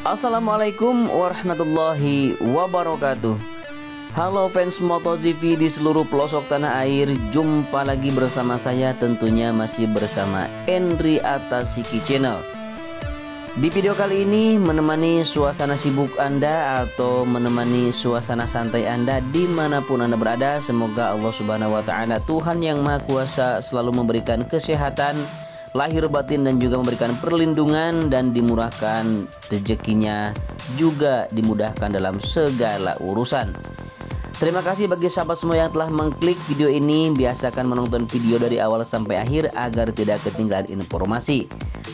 Assalamualaikum warahmatullahi wabarakatuh. Halo fans MotoGP di seluruh pelosok tanah air, jumpa lagi bersama saya, tentunya masih bersama Endri Atasiki Channel. Di video kali ini menemani suasana sibuk Anda atau menemani suasana santai Anda dimanapun Anda berada. Semoga Allah Subhanahu wa Ta'ala, Tuhan yang Maha Kuasa, selalu memberikan kesehatan lahir batin dan juga memberikan perlindungan dan dimurahkan rezekinya, juga dimudahkan dalam segala urusan. Terima kasih bagi sahabat semua yang telah mengklik video ini. Biasakan menonton video dari awal sampai akhir agar tidak ketinggalan informasi.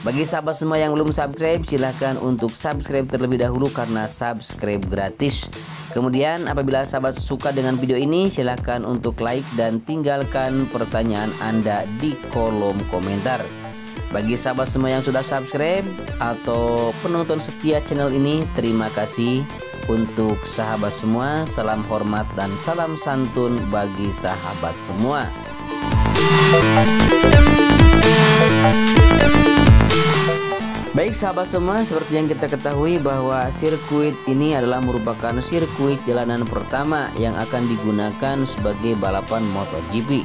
Bagi sahabat semua yang belum subscribe, silahkan untuk subscribe terlebih dahulu karena subscribe gratis. Kemudian apabila sahabat suka dengan video ini, silahkan untuk like dan tinggalkan pertanyaan Anda di kolom komentar. Bagi sahabat semua yang sudah subscribe atau penonton setia channel ini, terima kasih. Untuk sahabat semua, salam hormat dan salam santun bagi sahabat semua. Baik sahabat semua, seperti yang kita ketahui bahwa sirkuit ini adalah merupakan sirkuit jalanan pertama yang akan digunakan sebagai balapan MotoGP.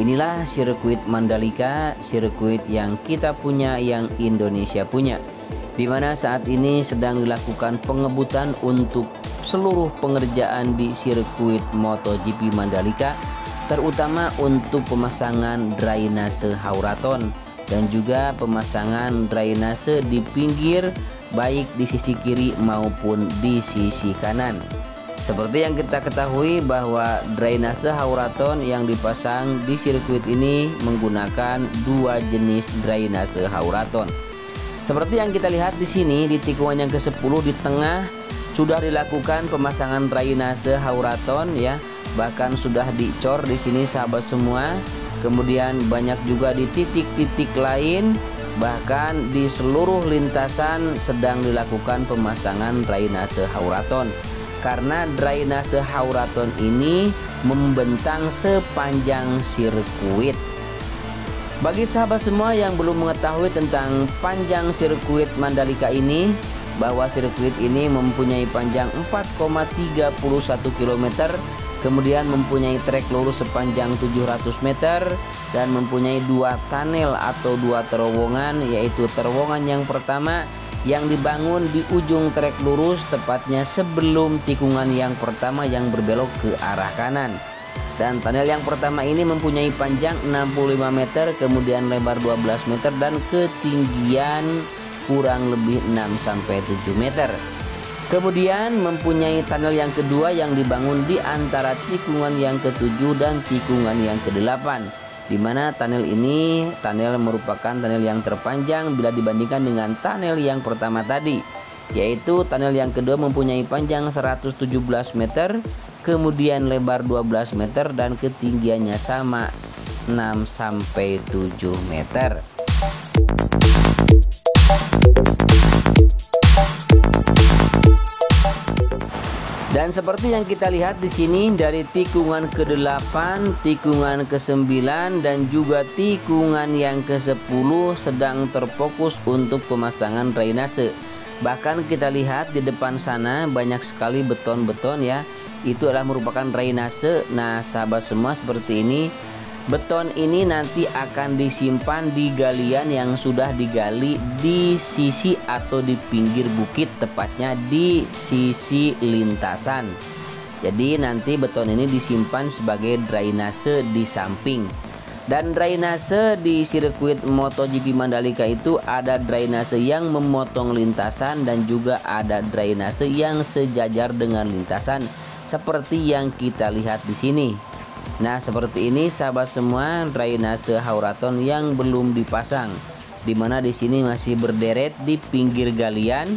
Inilah sirkuit Mandalika, sirkuit yang kita punya, yang Indonesia punya, di mana saat ini sedang dilakukan pengebutan untuk seluruh pengerjaan di sirkuit MotoGP Mandalika, terutama untuk pemasangan drainase hauraton dan juga pemasangan drainase di pinggir, baik di sisi kiri maupun di sisi kanan. Seperti yang kita ketahui bahwa drainase hauraton yang dipasang di sirkuit ini menggunakan dua jenis drainase hauraton. Seperti yang kita lihat di sini di tikungan yang ke-10 di tengah sudah dilakukan pemasangan drainase hauraton ya, bahkan sudah dicor di sini sahabat semua. Kemudian banyak juga di titik-titik lain, bahkan di seluruh lintasan sedang dilakukan pemasangan drainase hauraton. Karena drainase hauraton ini membentang sepanjang sirkuit. Bagi sahabat semua yang belum mengetahui tentang panjang sirkuit Mandalika ini, bahwa sirkuit ini mempunyai panjang 4,31 km, kemudian mempunyai trek lurus sepanjang 700 meter dan mempunyai dua tunnel atau dua terowongan, yaitu terowongan yang pertama yang dibangun di ujung trek lurus, tepatnya sebelum tikungan yang pertama yang berbelok ke arah kanan. Dan tunnel yang pertama ini mempunyai panjang 65 meter, kemudian lebar 12 meter dan ketinggian kurang lebih 6-7 meter. Kemudian mempunyai tunnel yang kedua yang dibangun di antara tikungan yang ke-7 dan tikungan yang ke-8, di mana tunnel ini merupakan tunnel yang terpanjang bila dibandingkan dengan tunnel yang pertama tadi, yaitu tunnel yang kedua mempunyai panjang 117 meter, kemudian lebar 12 meter dan ketinggiannya sama 6-7 meter. Dan seperti yang kita lihat di sini dari tikungan ke-8, tikungan ke-9 dan juga tikungan yang ke-10 sedang terfokus untuk pemasangan drainase. Bahkan kita lihat di depan sana banyak sekali beton-beton ya. Itu adalah merupakan drainase. Nah, sahabat semua, seperti ini. Beton ini nanti akan disimpan di galian yang sudah digali di sisi atau di pinggir bukit, tepatnya di sisi lintasan. Jadi nanti beton ini disimpan sebagai drainase di samping. Dan drainase di sirkuit MotoGP Mandalika itu ada drainase yang memotong lintasan dan juga ada drainase yang sejajar dengan lintasan, seperti yang kita lihat di sini. Nah, seperti ini sahabat semua drainase hauraton yang belum dipasang, dimana di sini masih berderet di pinggir galian.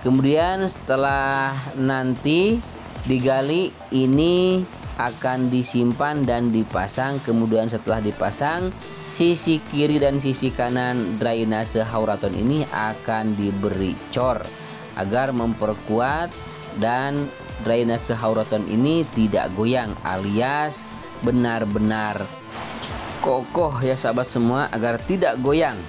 Kemudian setelah nanti digali, ini akan disimpan dan dipasang. Kemudian setelah dipasang, sisi kiri dan sisi kanan drainase hauraton ini akan diberi cor agar memperkuat dan drainase hauraton ini tidak goyang, alias benar-benar kokoh ya sahabat semua, agar tidak goyang.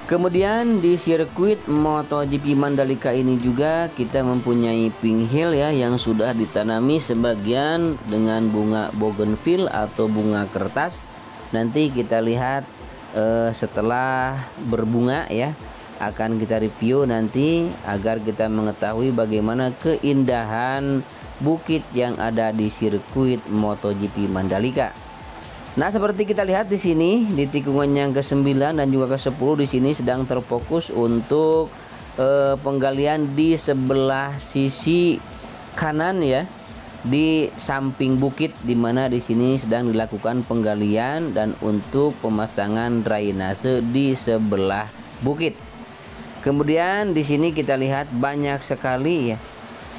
Kemudian di sirkuit MotoGP Mandalika ini juga kita mempunyai pink hill ya, yang sudah ditanami sebagian dengan bunga bougainville atau bunga kertas. Nanti kita lihat setelah berbunga ya, akan kita review nanti agar kita mengetahui bagaimana keindahan bukit yang ada di sirkuit MotoGP Mandalika. Nah, seperti kita lihat di sini di tikungan yang ke-9 dan juga ke-10 di sini sedang terfokus untuk penggalian di sebelah sisi kanan ya, di samping bukit, di mana di sini sedang dilakukan penggalian dan untuk pemasangan drainase di sebelah bukit. Kemudian di sini kita lihat banyak sekali ya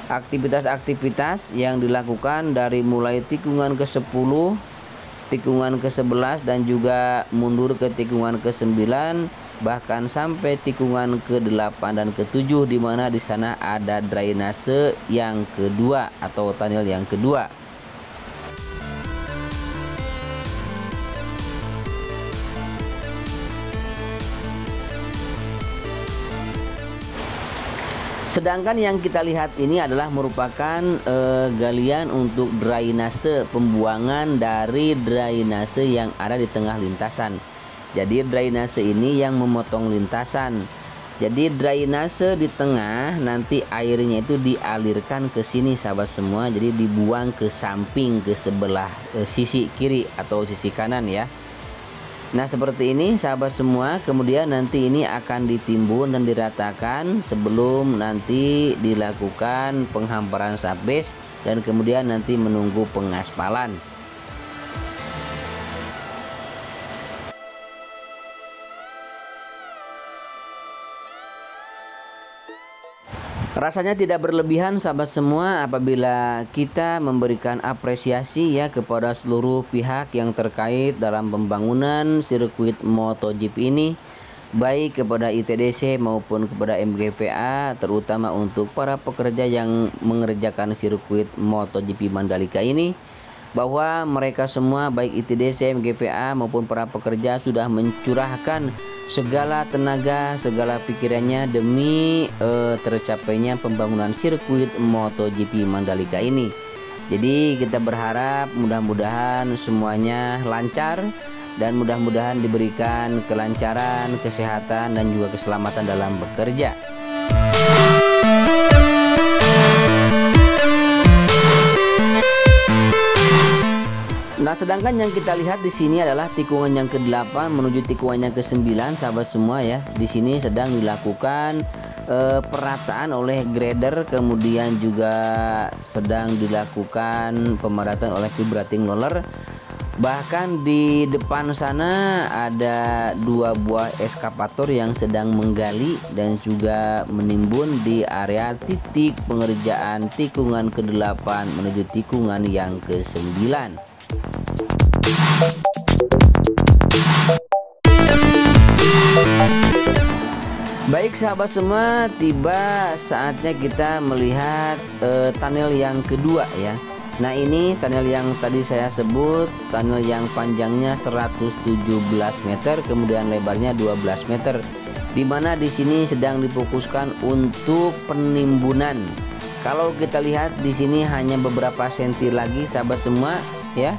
aktivitas-aktivitas yang dilakukan dari mulai tikungan ke-10, tikungan ke-11 dan juga mundur ke tikungan ke-9, bahkan sampai tikungan ke-8 dan ke-7, di mana di sana ada drainase yang kedua atau tunnel yang kedua. Sedangkan yang kita lihat ini adalah merupakan galian untuk drainase, pembuangan dari drainase yang ada di tengah lintasan. Jadi drainase ini yang memotong lintasan. Jadi drainase di tengah, nanti airnya itu dialirkan ke sini sahabat semua. Jadi dibuang ke samping, ke sebelah sisi kiri atau sisi kanan ya. Nah, seperti ini sahabat semua. Kemudian nanti ini akan ditimbun dan diratakan sebelum nanti dilakukan penghamparan subbase dan kemudian nanti menunggu pengaspalan. Rasanya tidak berlebihan sahabat semua apabila kita memberikan apresiasi ya kepada seluruh pihak yang terkait dalam pembangunan sirkuit MotoGP ini, baik kepada ITDC maupun kepada MGVA, terutama untuk para pekerja yang mengerjakan sirkuit MotoGP Mandalika ini, bahwa mereka semua baik ITDC, MGVA maupun para pekerja sudah mencurahkan segala tenaga, segala pikirannya demi tercapainya pembangunan sirkuit MotoGP Mandalika ini. Jadi kita berharap mudah-mudahan semuanya lancar dan mudah-mudahan diberikan kelancaran, kesehatan dan juga keselamatan dalam bekerja. Nah, sedangkan yang kita lihat di sini adalah tikungan yang ke-8 menuju tikungan yang ke-9 sahabat semua ya. Di sini sedang dilakukan perataan oleh grader, kemudian juga sedang dilakukan pemerataan oleh vibrating roller. Bahkan di depan sana ada 2 buah eskavator yang sedang menggali dan juga menimbun di area titik pengerjaan tikungan ke-8 menuju tikungan yang ke-9. Baik sahabat semua, tiba saatnya kita melihat tunnel yang kedua ya. Nah, ini tunnel yang tadi saya sebut, tunnel yang panjangnya 117 meter, kemudian lebarnya 12 meter. Dimana di sini sedang difokuskan untuk penimbunan. Kalau kita lihat di sini hanya beberapa senti lagi sahabat semua ya,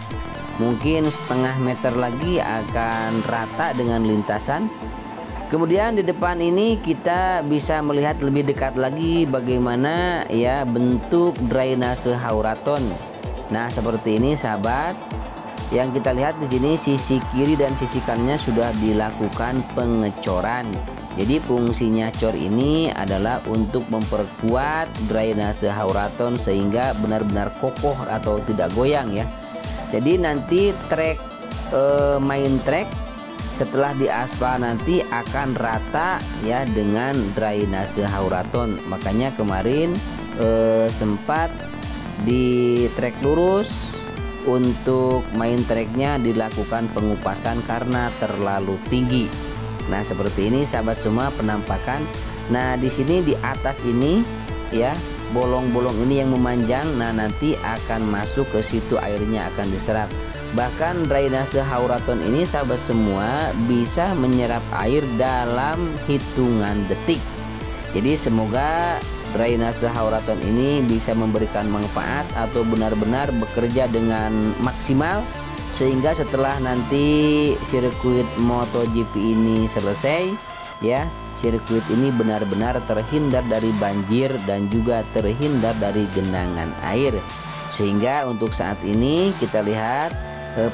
mungkin setengah meter lagi akan rata dengan lintasan. Kemudian di depan ini kita bisa melihat lebih dekat lagi bagaimana ya bentuk drainase hauraton. Nah, seperti ini sahabat. Yang kita lihat di sini sisi kiri dan sisi kanannya sudah dilakukan pengecoran. Jadi fungsinya cor ini adalah untuk memperkuat drainase hauraton sehingga benar-benar kokoh atau tidak goyang ya. Jadi nanti trek main track setelah diaspal nanti akan rata ya dengan drainase hauraton. Makanya kemarin sempat di trek lurus untuk main tracknya dilakukan pengupasan karena terlalu tinggi. Nah, seperti ini sahabat semua penampakan. Nah, di sini di atas ini ya, bolong-bolong ini yang memanjang, nah nanti akan masuk ke situ, airnya akan diserap. Bahkan drainase Hauraton ini sahabat semua bisa menyerap air dalam hitungan detik. Jadi semoga drainase Hauraton ini bisa memberikan manfaat atau benar-benar bekerja dengan maksimal, sehingga setelah nanti sirkuit MotoGP ini selesai ya, sirkuit ini benar-benar terhindar dari banjir dan juga terhindar dari genangan air. Sehingga untuk saat ini kita lihat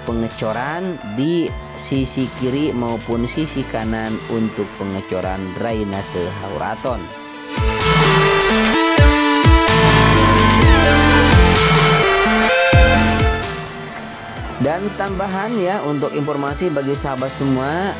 pengecoran di sisi kiri maupun sisi kanan untuk pengecoran drainase Hauraton. Dan tambahan ya, untuk informasi bagi sahabat semua,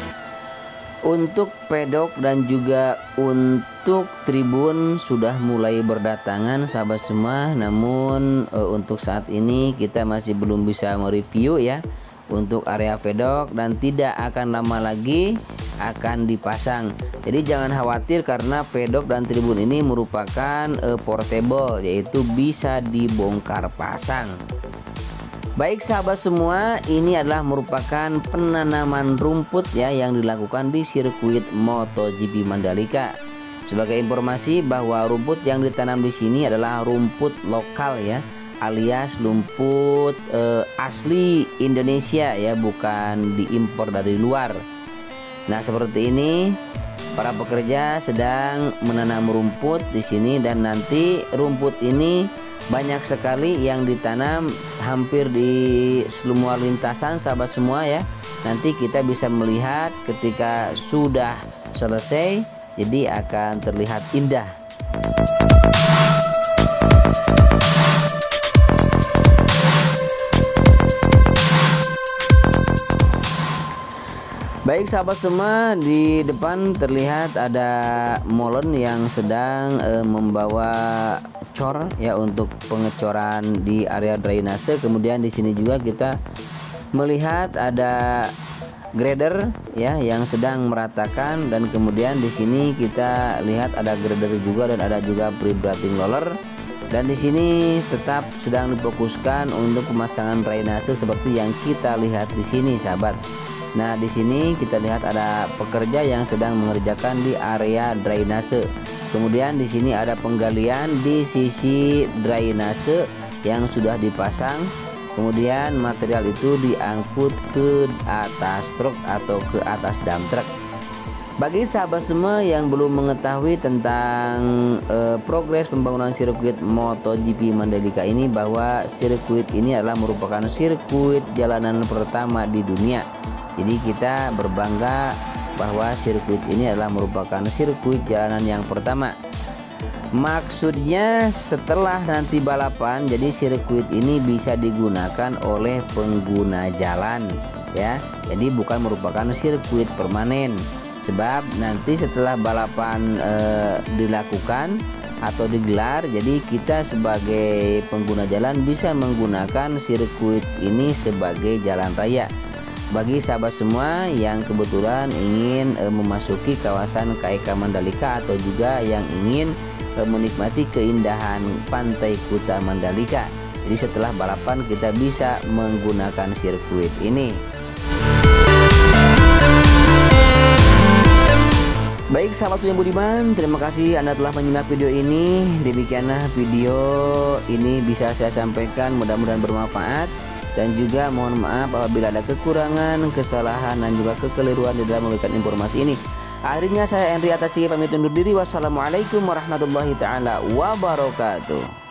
untuk pedok dan juga untuk tribun sudah mulai berdatangan sahabat semua. Namun untuk saat ini kita masih belum bisa mereview ya untuk area pedok, dan tidak akan lama lagi akan dipasang. Jadi jangan khawatir karena pedok dan tribun ini merupakan portable, yaitu bisa dibongkar pasang. Baik sahabat semua, ini adalah merupakan penanaman rumput ya yang dilakukan di sirkuit MotoGP Mandalika. Sebagai informasi bahwa rumput yang ditanam di sini adalah rumput lokal ya, alias rumput asli Indonesia ya, bukan diimpor dari luar. Nah seperti ini, para pekerja sedang menanam rumput di sini, dan nanti rumput ini banyak sekali yang ditanam hampir di semua lintasan sahabat semua ya. Nanti kita bisa melihat ketika sudah selesai, jadi akan terlihat indah. Baik sahabat semua, di depan terlihat ada molen yang sedang membawa cor ya untuk pengecoran di area drainase. Kemudian di sini juga kita melihat ada grader ya yang sedang meratakan, dan kemudian di sini kita lihat ada grader juga dan ada juga pre-brating roller. Dan di sini tetap sedang difokuskan untuk pemasangan drainase seperti yang kita lihat di sini sahabat. Nah di sini kita lihat ada pekerja yang sedang mengerjakan di area drainase. Kemudian di sini ada penggalian di sisi drainase yang sudah dipasang. Kemudian material itu diangkut ke atas truk atau ke atas dump truck. Bagi sahabat semua yang belum mengetahui tentang progres pembangunan sirkuit MotoGP Mandalika ini, bahwa sirkuit ini adalah merupakan sirkuit jalanan pertama di dunia. Jadi kita berbangga bahwa sirkuit ini adalah merupakan sirkuit jalanan yang pertama. Maksudnya setelah nanti balapan, jadi sirkuit ini bisa digunakan oleh pengguna jalan ya. Jadi bukan merupakan sirkuit permanen. Sebab nanti setelah balapan dilakukan atau digelar, jadi kita sebagai pengguna jalan bisa menggunakan sirkuit ini sebagai jalan raya. Bagi sahabat semua yang kebetulan ingin memasuki kawasan KEK Mandalika atau juga yang ingin menikmati keindahan Pantai Kuta Mandalika, jadi setelah balapan kita bisa menggunakan sirkuit ini. Baik sahabat yang budiman, terima kasih Anda telah menyimak video ini. Demikianlah video ini bisa saya sampaikan, mudah-mudahan bermanfaat. Dan juga mohon maaf apabila ada kekurangan, kesalahan, dan juga kekeliruan di dalam memberikan informasi ini. Akhirnya saya Henry Atasigi pamit undur diri. Wassalamualaikum warahmatullahi taala wabarakatuh.